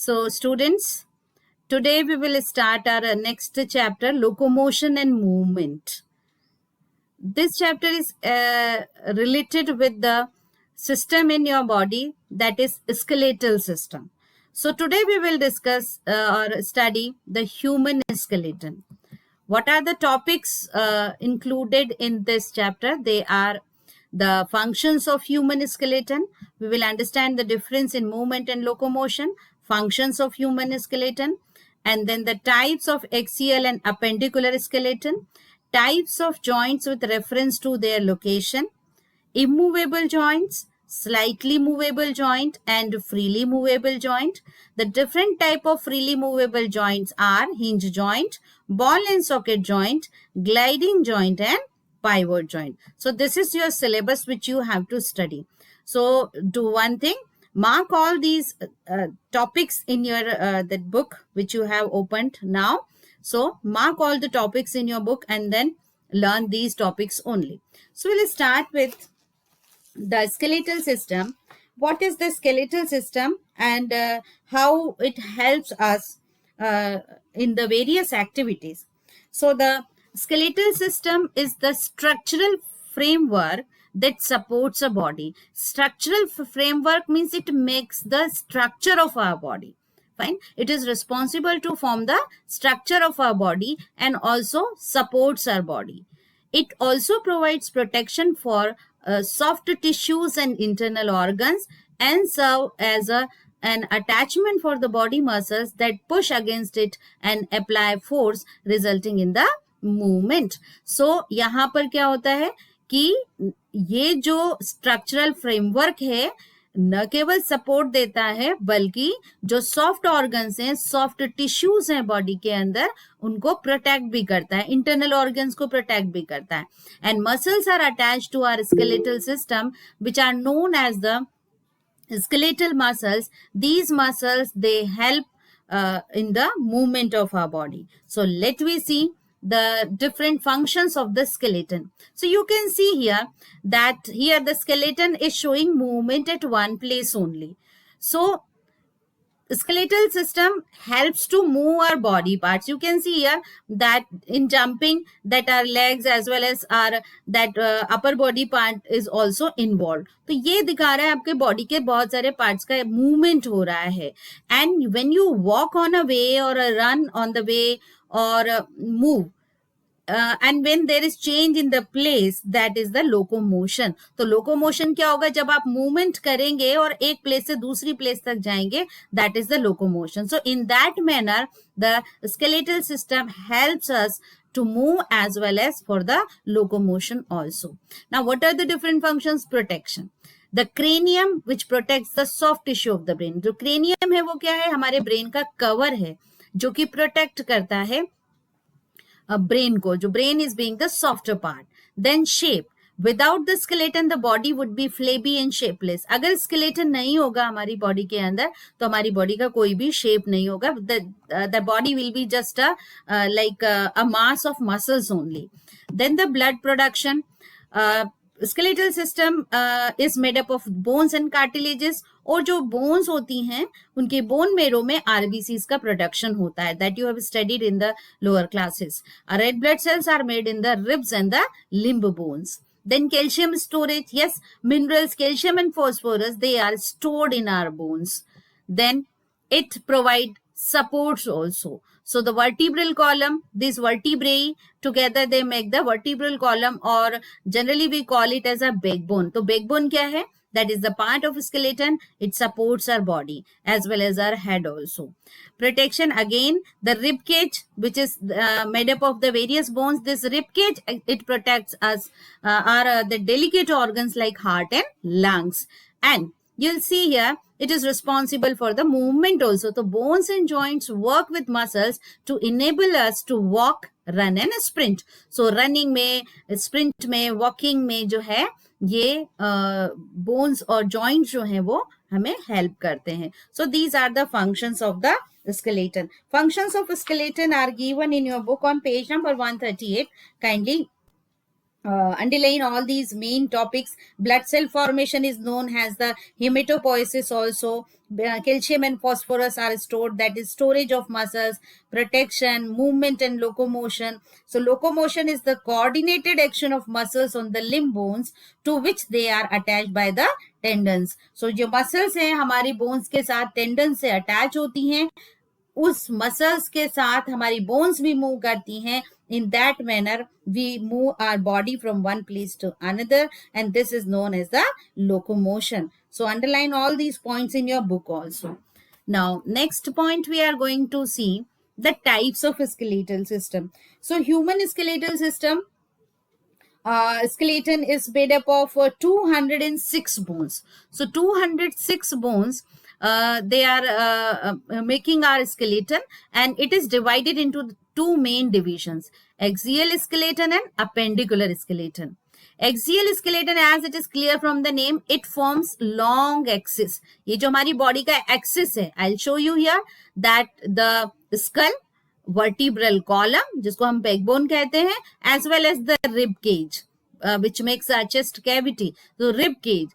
So, students, today we will start our next chapter, locomotion and movement. This chapter is related with the system in your body, that is skeletal system. So, today we will discuss or study the human skeleton. What are the topics included in this chapter? They are the functions of human skeleton. We will understand the difference in movement and locomotion, functions of human skeleton, and then the types of axial and appendicular skeleton, types of joints with reference to their location, immovable joints, slightly movable joint, and freely movable joint. The different type of freely movable joints are hinge joint, ball and socket joint, gliding joint, and pivot joint. So this is your syllabus which you have to study. So do one thing, mark all these topics in your that book which you have opened now. So mark all the topics in your book and then learn these topics only. So we'll start with the skeletal system. What is the skeletal system and how it helps us in the various activities? So the skeletal system is the structural framework that supports a body. Structural framework means it makes the structure of our body. Fine. It is responsible to form the structure of our body and also supports our body. It also provides protection for soft tissues and internal organs and serve as an attachment for the body muscles that push against it and apply force resulting in the movement. So यहाँ पर क्या होता है कि ये जो structural framework है न केवल सपोर्ट देता है बल्कि जो सॉफ्ट ऑर्गन्स हैं, सॉफ्ट टिश्यूज हैं बॉडी के अंदर, उनको प्रोटेक्ट भी करता है, इंटरनल ऑर्गन्स को प्रोटेक्ट भी करता है. And muscles are attached to our skeletal system which are known as the skeletal muscles. These muscles, they help in the movement of our body. So let we see the different functions of the skeleton. So you can see here that here the skeleton is showing movement at one place only. So skeletal system helps to move our body parts. You can see here that in jumping that our legs as well as our that upper body part is also involved. तो ये दिखा रहा है आपके body के बहुत सारे parts का मूवमेंट हो रहा है. And when you walk on a way और रन ऑन द वे और move and when there is change in the place, that is the locomotion. तो locomotion क्या होगा? जब आप movement करेंगे और एक place से दूसरी place तक जाएंगे, that is the locomotion. So in that manner, the skeletal system helps us to move as well as for the locomotion also. Now what are the different functions? Protection. The cranium which protects the soft tissue of the brain. जो cranium है वो क्या है? हमारे brain का cover है जो कि protect करता है ब्रेन को. जो brain is being the softer part. Then shape. Without the skeleton the body would be flabby and shapeless. अगर स्केलेटन नहीं होगा हमारी बॉडी के अंदर तो हमारी बॉडी का कोई भी शेप नहीं होगा. The body will be just like a mass of muscles only. Then the blood production. skeletal system is made up of bones and cartilages. और जो बोन्स होती हैं उनके बोन मेरो में आरबीसीज का प्रोडक्शन होता है. That you have studied in the lower classes. Red blood cells are made in the ribs and the limb bones. Then calcium storage. Yes, minerals, calcium and phosphorus, they are stored in our bones. Then it provide supports also. So the vertebral column, these vertebrae together they make the vertebral column, or generally we call it as a backbone. तो backbone क्या है? That is the part of skeleton. It supports our body as well as our head also. Protection again, the rib cage which is made up of the various bones. This rib cage, it protects us the delicate organs like heart and lungs. And you'll see here it is responsible for the movement also. So bones and joints work with muscles to enable us to walk, run and sprint. So running में, sprint में, walking में जो है ये bones और joints जो हैं वो हमें help करते हैं. So these are the functions of the skeleton. Functions of skeleton are given in your book on page number 138. Kindly underline all these main topics. Blood cell formation is known as the hematopoiesis also. Calcium and phosphorus are stored, that is storage of muscles, protection, movement and locomotion. So locomotion is the coordinated action of muscles on the limb bones to which they are attached by the tendons. So जो muscles हैं हमारी bones के साथ tendons से attach होती हैं, उस muscles के साथ हमारी बोन्स भी मूव करती हैं. In that manner we move our body from one place to another, and this is known as the locomotion. So underline all these points in your book also. Now next point, we are going to see the types of skeletal system. So human skeletal system, skeleton is made up of 206 bones. So 206 bones, they are making our skeleton, and it is divided into two main divisions: axial skeleton and appendicular skeleton. Axial skeleton, as it is clear from the name, it forms long axis. ये जो हमारी body का axis है, I'll show you here that the skull, vertebral column जिसको हम backbone कहते हैं, as well as the rib cage, which makes our chest cavity. So rib cage,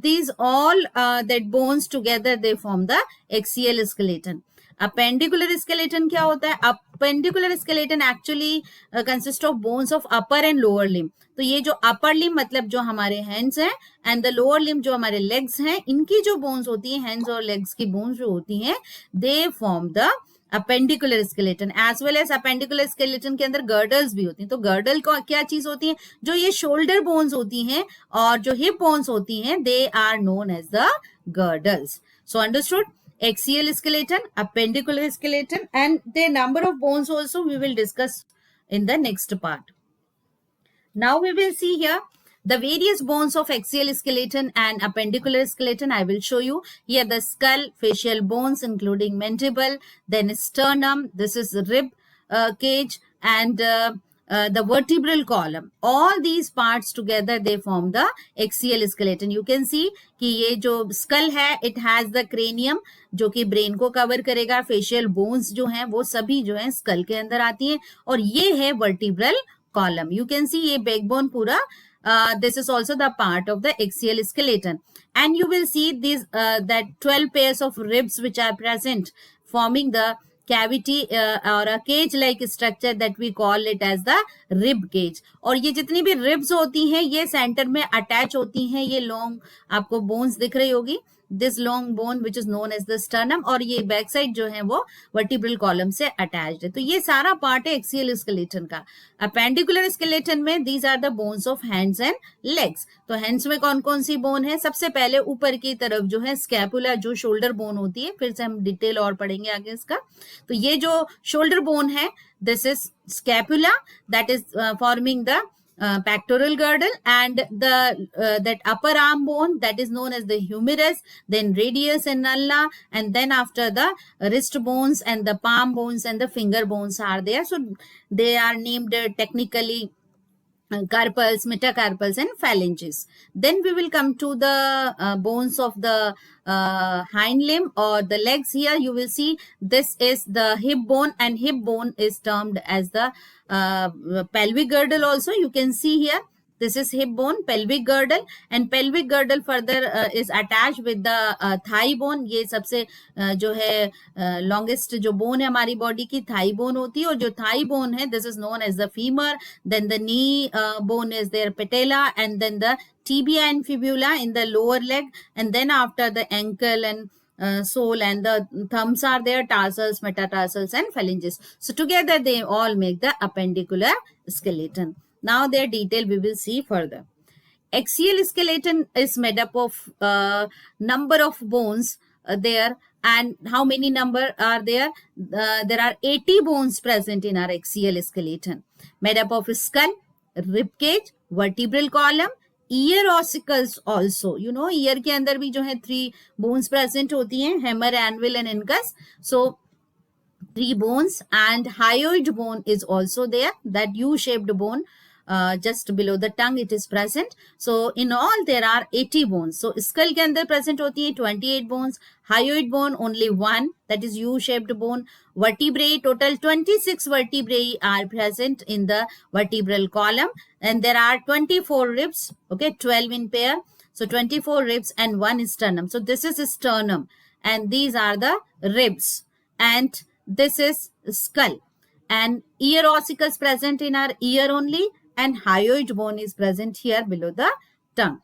these all that bones together, they form the axial skeleton. Appendicular skeleton क्या होता है? Appendicular skeleton actually consists of bones of upper and lower limb. तो ये जो upper limb मतलब जो हमारे hands हैं, and the lower limb जो हमारे legs हैं, इनकी जो bones होती हैं, hands और legs की bones जो होती हैं, they form the appendicular skeleton. As well as appendicular skeleton के अंदर girdles भी होती हैं. तो girdle को क्या चीज होती है? जो ये shoulder bones होती हैं और जो hip bones होती हैं, they are known as the girdles. So understood? Axial skeleton, appendicular skeleton, and their number of bones also we will discuss in the next part. Now we will see here the various bones of axial skeleton and appendicular skeleton. I will show you here the skull, facial bones including mandible, then sternum, this is rib cage, and the vertebral column. All these parts together, they form the axial skeleton. You can see कि ये जो skull है, it has the cranium जो कि brain को cover करेगा. Facial bones जो हैं वो सभी जो हैं skull के अंदर आती हैं, और ये है vertebral column. You can see ये backbone पूरा, this is also the part of the axial skeleton. And you will see these that 12 pairs of ribs which are present, forming the cavity or a cage like structure that we call it as the rib cage. और ये जितनी भी ribs होती हैं, ये center में attach होती हैं. ये long आपको bones दिख रही होगी, this long bone which is known as the sternum, और ये back side जो है वो vertebral column से attached है. तो ये सारा part है axial skeleton का. Appendicular skeleton में these are the bones of hands and legs. तो hands में कौन कौन सी bone है? सबसे पहले ऊपर की तरफ जो है scapula, जो shoulder bone होती है, फिर से हम डिटेल और पढ़ेंगे आगे इसका. तो ये जो shoulder bone है, this is scapula, that is forming the pectoral girdle, and the that upper arm bone, that is known as the humerus, then radius and ulna, and then after the wrist bones and the palm bones and the finger bones are there. So they are named technically carpals, metacarpals, and phalanges. Then we will come to the bones of the hind limb or the legs. Here you will see this is the hip bone, and hip bone is termed as the pelvic girdle also. You can see here, this is hip bone, pelvic girdle, and pelvic girdle further is attached with the thigh bone. ये सबसे जो है longest जो bone है हमारी body की, thigh bone होती है, और जो thigh bone है, this is known as the femur. Then the knee bone is their patella, and then the tibia and fibula in the lower leg, and then after the ankle and sole and the thumbs are there, tarsals, metatarsals, and phalanges. So together they all make the appendicular skeleton. Now their detail we will see further. Axial skeleton is made up of number of bones there. And how many number are there? There are 80 bones present in our axial skeleton, made up of skull, rib cage, vertebral column, ear ossicles also. You know, ear के अंदर भी जो है 3 bones present होती हैं, hammer, anvil, and incus. So 3 bones, and hyoid bone is also there, that U-shaped bone. Just below the tongue it is present. So in all there are 80 bones. So skull के अंदर present होती है 28 bones, Hyoid bone, only one, that is U-shaped bone. Vertebrae, total 26 vertebrae are present in the vertebral column, and there are 24 ribs, okay, 12 in pair. So 24 ribs and one sternum. So this is sternum, and these are the ribs, and this is skull. And ear ossicles present in our ear only, and hyoid bone is present here below the tongue.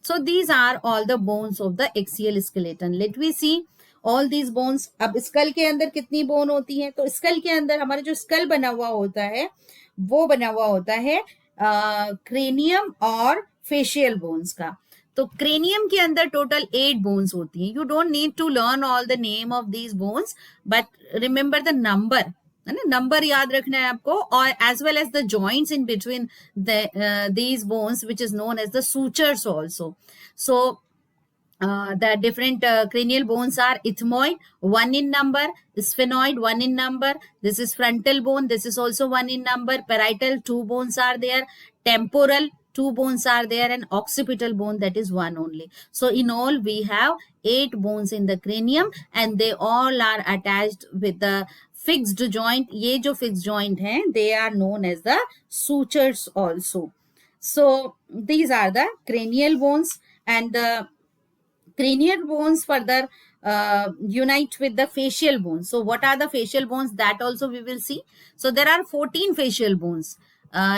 So these are all the bones of the axial skeleton. Let we see all these bones. अब school के अंदर कितनी bone होती है? तो school के अंदर हमारा जो स्कल बना हुआ होता है वो बना हुआ होता है क्रेनियम और फेशियल बोन्स का. तो क्रेनियम के अंदर टोटल 8 बोन्स होती हैं. You don't need to learn all the name of these bones, but remember the number, है ना, नंबर याद रखना है आपको. और as well as the joints in between these bones, which is known as the sutures also. So the different cranial bones are ethmoid, 1 in number, sphenoid, 1 in number. This is frontal bone, this is also 1 in number. Parietal, 2 bones are there. Temporal, 2 bones are there, and occipital bone, that is 1 only. So in all we have 8 bones in the cranium, and they all are attached with the fixed joint. ये जो fixed joint हैं, they are known as the sutures also. So these are the cranial bones, and the cranial bones further unite with the facial bones. So what are the facial bones? That also we will see. So there are 14 facial bones,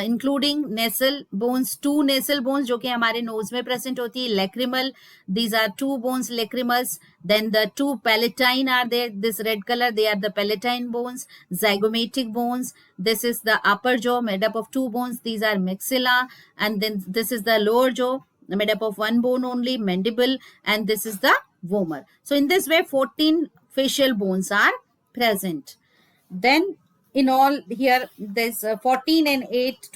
including nasal bones, 2 nasal bones जो कि हमारे nose में present होती है. Lacrimal, these are 2 bones, lacrimals. Then the 2 palatine are there, this red color, they are the palatine bones. Zygomatic bones, this is the upper jaw made up of 2 bones, these are maxilla. And then this is the lower jaw made up of 1 bone only, mandible, and this is the vomer. So in this way 14 facial bones are present. Then in all here there's 14 and 8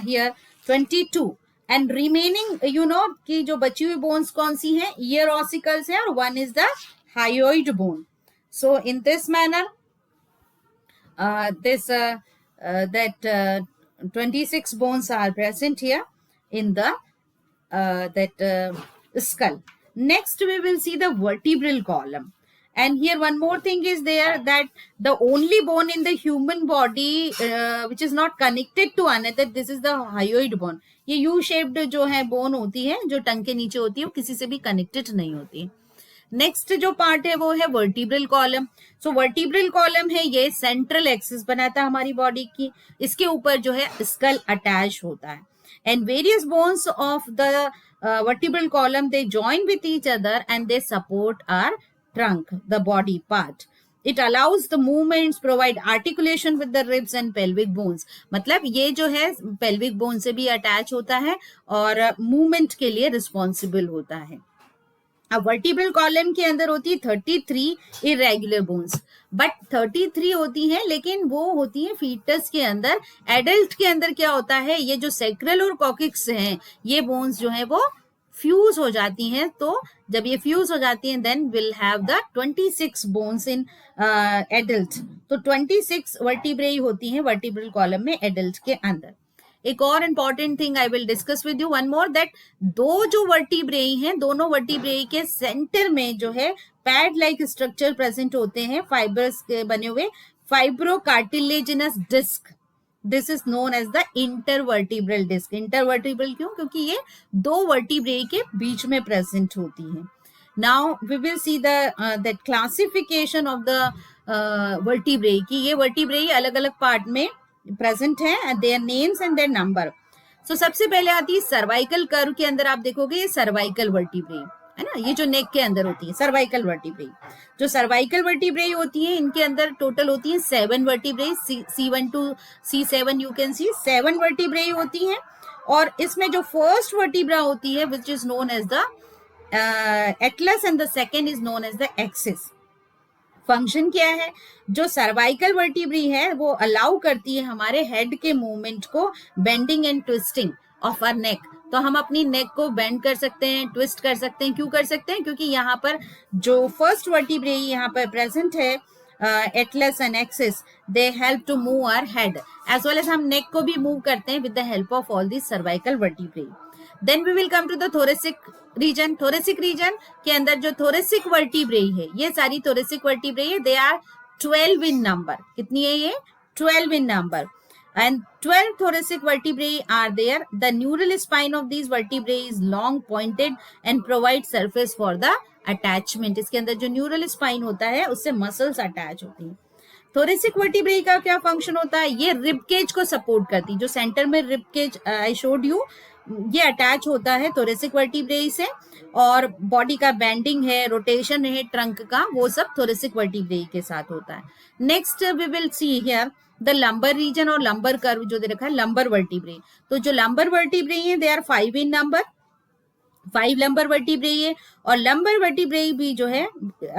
here 22, and remaining you know कि जो बची हुई bones कौन सी हैं, ear ossicles है, और one is the hyoid bone. So in this manner that 26 bones are present here in the skull. Next we will see the vertebral column. And here one more thing is there, that the only bone in the human body which is not connected to another, this is the hyoid bone. ये U shaped जो है bone होती है, जो टंग के नीचे होती है, वो किसी से भी connected नहीं होती. नेक्स्ट जो पार्ट है वो है वर्टिब्रल कॉलम. सो वर्टिब्रल कॉलम है, ये सेंट्रल एक्सिस बनाता है हमारी बॉडी की. इसके ऊपर जो है स्कल अटैच होता है. And various bones of the vertebral column, they join with each other and they support our trunk, the body part. It allows the movements, provide articulation with the ribs and pelvic bones. मतलब ये जो है pelvic bone से भी attach होता है और movement के लिए responsible होता है. अब वर्टिब्रल कॉलम के अंदर होती है 33 इरेगुलर बोन्स, बट 33 होती हैं, लेकिन वो होती हैं फीटस के अंदर. एडल्ट के अंदर क्या होता है, ये जो सेक्रल और कॉकिक्स हैं, ये बोन्स जो है वो फ्यूज हो जाती हैं. तो जब ये फ्यूज हो जाती हैं, then will have the 26 bones in adult. तो 26 वर्टिब्रेई होती हैं वर्टिब्रल कॉलम में एडल्ट के अंदर. एक और important thing I will discuss with you one more, that दो जो वर्टिब्रेई हैं, दोनों वर्टिब्रेई के सेंटर में जो है पैड लाइक स्ट्रक्चर प्रेजेंट होते हैं, फाइबर्स के बने हुए, fibrocartilaginous disc. This is known as the intervertebral disc. Intervertebral क्यों? क्योंकि ये दो वर्टिब्रेई के बीच में प्रेजेंट होती है. Now we will see that classification of the vertebrae की. ये वर्टिब्रेई अलग अलग पार्ट में प्रेजेंट है, their names and their number. So सबसे पहले आती है सर्वाइकल कर्व के अंदर. आप देखोगे ये सर्वाइकल वर्टिब्रेई है ना, ये जो नेक के अंदर होती है सर्वाइकल वर्टिब्रेई. जो सर्वाइकल वर्टिब्रेई होती है, इनके अंदर टोटल होती है 7 vertebrae. C1 to C7 you can see 7 vertebrae होती हैं. और इसमें जो फर्स्ट वर्टिब्रा होती है which is known as the atlas and the second is known as the axis. Function क्या है, जो सर्वाइकल वर्टिब्री है वो अलाउ करती है हमारे हेड के मूवमेंट को, bending and twisting of our neck. तो हम अपनी नेक को बेंड कर सकते हैं, ट्विस्ट कर सकते हैं. क्यों कर सकते हैं? क्योंकि यहाँ पर जो फर्स्ट वर्टिब्रे यहाँ पर प्रेजेंट है, atlas and axis, they help to move our head as well as हम नेक को भी मूव करते हैं with the help of all this cervical vertebrae. Then we will come to the thoracic region. Thoracic region के अंदर जो thoracic वर्टिब्रेई है, ये सारी थोरेसिक वर्टिब्रेई है, दे आर 12 इन नंबर. कितनी है ये? 12 in number. And 12 thoracic vertebrae are there. The neural spine of these vertebrae is long pointed and provide surface for the attachment. इसके अंदर जो न्यूरल स्पाइन होता है उससे मसल्स अटैच होती हैं. थोरेसिक वर्टिब्रेई का क्या फंक्शन होता है? ये रिब केज को सपोर्ट करती है. जो सेंटर में rib cage I showed you, ये अटैच होता है थोरेसिक वर्टिब्रेई से, और बॉडी का बेंडिंग है, रोटेशन है ट्रंक का, वो सब थोरेसिक वर्टिब्रेई के साथ होता है. Next we will see here the lumbar region और लंबर कर्व जो दे रखा है, लंबर वर्टिब्रेई. तो जो लंबर वर्टिब्रेई है they are 5 in number. 5 lumbar vertebrae है, और लंबर वर्टिब्रेई भी जो है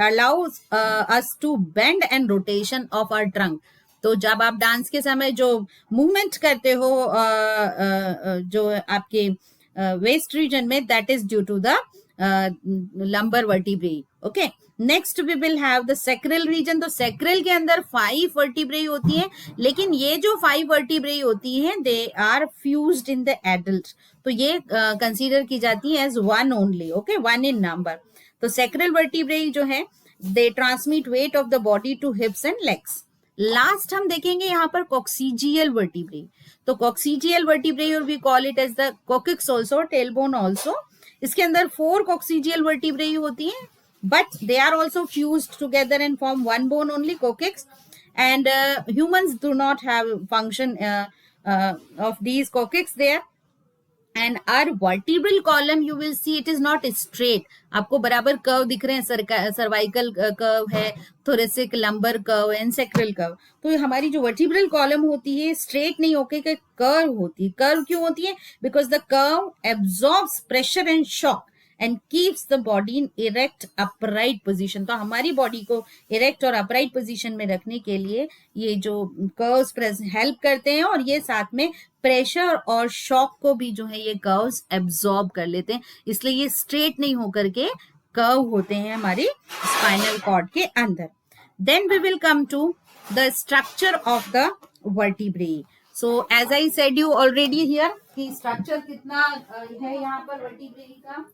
allows us to bend and rotation of our trunk. तो जब आप डांस के समय जो मूवमेंट करते हो जो आपके वेस्ट रीजन में, that is due to the lumbar vertebrae. Okay, next we will have the sacral region. तो सैक्रल के अंदर 5 वर्टिब्रेई होती है, लेकिन ये जो 5 वर्टिब्रेई होती हैं they are fused in the adult. तो ये कंसीडर की जाती है as 1 only. Okay, 1 in number. तो सैक्रल वर्टिब्रेई जो है they transmit weight of the body to hips and legs. Last हम देखेंगे यहाँ पर कॉक्सीजियल वर्टिब्रेई. तो कॉक्सीजियल वर्टिब्रेई और we call it as the coccyx also, tailbone also. इसके अंदर 4 कॉक्सीजियल वर्टिब्रेई होती हैं, but they are also fused together and form one bone only, coccyx. And humans do not have function of these coccyx there. And our vertebral column you will see it is not straight. आपको बराबर curve दिख रहे हैं, cervical curve है, thoracic lumbar curve and sacral curve. तो हमारी जो vertebral column होती है स्ट्रेट नहीं होके कर्व होती है. कर्व क्यों होती है? Because the curve absorbs pressure and shock and keeps the body in erect upright position. तो हमारी बॉडी को इरेक्ट और अपराइट पोजीशन में रखने के लिए ये जो कर्व्स हेल्प करते हैं, और ये साथ में प्रेशर और शॉक को भी जो है ये कर्व्स एब्जॉर्ब कर लेते हैं. इसलिए ये स्ट्रेट नहीं होकर के कर्व होते हैं हमारी स्पाइनल कॉर्ड के अंदर. Then we will come to the structure of the vertebrae. So as I said you already here कि स्ट्रक्चर कितना है यहाँ पर वर्टिब्रेई का.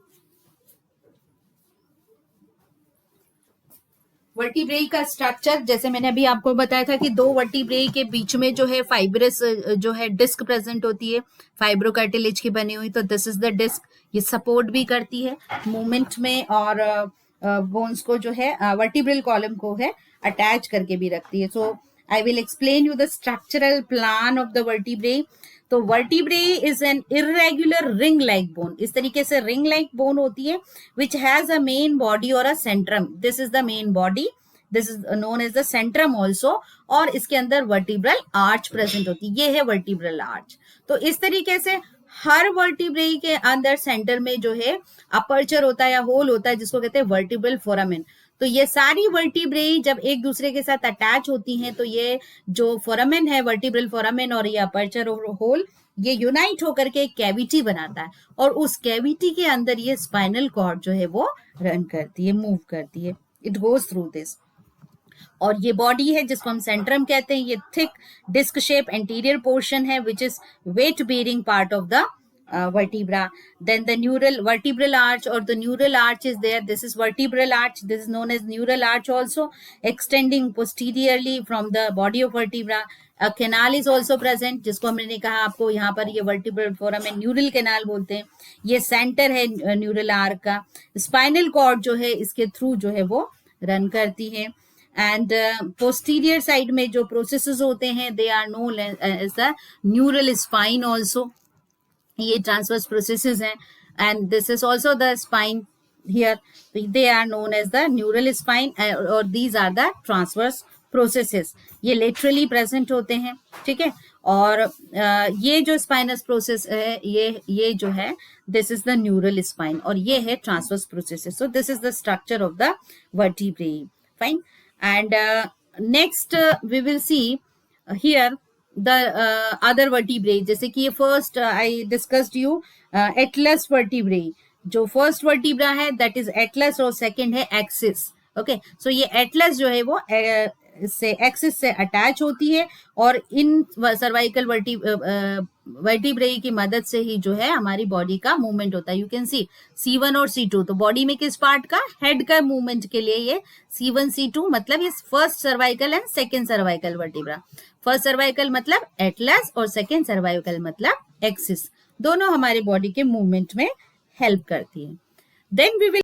वर्टिब्रेई का स्ट्रक्चर जैसे मैंने अभी आपको बताया था कि 2 वर्टिब्रेई के बीच में जो है फाइब्रस जो है डिस्क प्रेजेंट होती है, फाइब्रोकार्टिलेज की बनी हुई. तो दिस इज द डिस्क. ये सपोर्ट भी करती है मूवमेंट में, और बोन्स को जो है वर्टिब्रल कॉलम को है अटैच करके भी रखती है. So I will explain you the structural plan of the vertebrae. तो vertebrae is an irregular ring like bone. इस तरीके से रिंग लाइक बोन होती है which has a main body और a centrum. This is the main body, this is known as the centrum also, और इसके अंदर वर्टिब्रल आर्च प्रेजेंट होती है. ये है वर्टिब्रल आर्च. तो इस तरीके से हर वर्टिब्रेई के अंदर सेंटर में जो है अपर्चर होता है या होल होता है, जिसको कहते हैं वर्टिब्रल फोरामेन. तो ये सारी वर्टिब्रेई जब एक दूसरे के साथ अटैच होती हैं तो ये जो फोरामेन है, वर्टिब्रल फोरामेन और ये अपर्चर और होल, ये यूनाइट होकर के एक कैविटी बनाता है, और उस कैविटी के अंदर ये स्पाइनल कॉर्ड जो है वो रन करती है, मूव करती है. It goes through this. और ये बॉडी है जिसको हम सेंट्रम कहते हैं. ये thick disc shape anterior portion है which is weight bearing part of the vertebra. Then the vertebral arch or the neural arch is there. This is vertebral arch. This is known as neural arch also, extending posteriorly from the body of vertebra. A canal is also present, जिसको हमने कहा आपको यहाँ पर ये vertebral foramen neural canal बोलते हैं. ये सेंटर है न्यूरल आर्क का. स्पाइनल कॉर्ड जो है इसके थ्रू जो है वो रन करती है. एंड पोस्टीरियर साइड में जो प्रोसेसेस होते हैं they are known as the neural spine also. ये ट्रांसवर्स प्रोसेसेस हैं, and this is also the spine here. They are known as the neural spine, और these are the transverse processes. ये laterally present होते हैं, ठीक है. और ये जो स्पाइनस प्रोसेस है ये जो है this is the neural spine, और ये है transverse processes. So this is the structure of the vertebrae. Fine. And next we will see here the other vertebrae. जैसे कि ये first I discussed you atlas vertebrae. जो first vertebra है that is atlas, और second है axis. Okay, so ये atlas जो है वो से एक्सिस से अटैच होती है, और इन सर्वाइकल वर्टिब्रेई की मदद से ही जो है हमारी बॉडी का मूवमेंट होता है. यू कैन सी C1 और C2. तो बॉडी में किस पार्ट का? हेड का मूवमेंट के लिए ये C1 C2 मतलब ये first cervical and second cervical vertebra. First cervical मतलब एटलस और सेकेंड सर्वाइकल मतलब एक्सिस. दोनों हमारे बॉडी के मूवमेंट में हेल्प करती है. Then we will